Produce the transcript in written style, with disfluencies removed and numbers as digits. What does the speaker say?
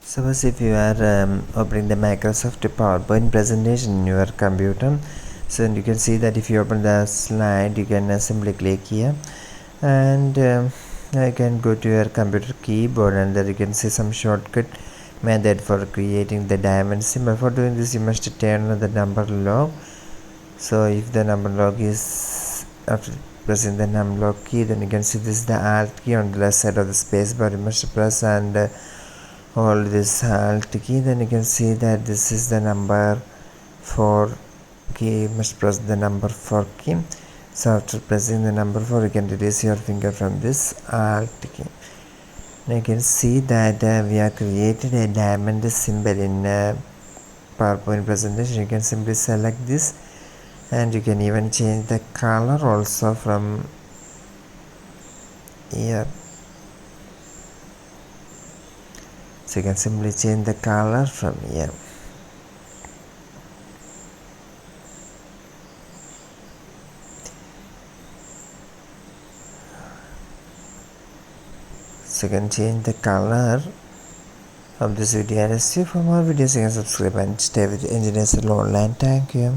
Suppose if you are opening the Microsoft PowerPoint presentation in your computer, so you can see that if you open the slide, you can simply click here, and you can go to your computer keyboard, and there you can see some shortcut method for creating the diamond symbol. For doing this, you must turn on the number lock. So if the number lock is after pressing the number lock key, then you can see this is the alt key on the left side of the space bar. You must press and hold this alt key, then you can see that this is the number 4 key. You must press the number 4 key. So after pressing the number 4, you can release your finger from this alt key. Now you can see that we have created a diamond symbol in PowerPoint presentation. You can simply select this, and you can even change the color also from here. So you can simply change the color from here. So you can change the color of this video. And see for more videos, you can subscribe and stay with Engineers Online. Thank you.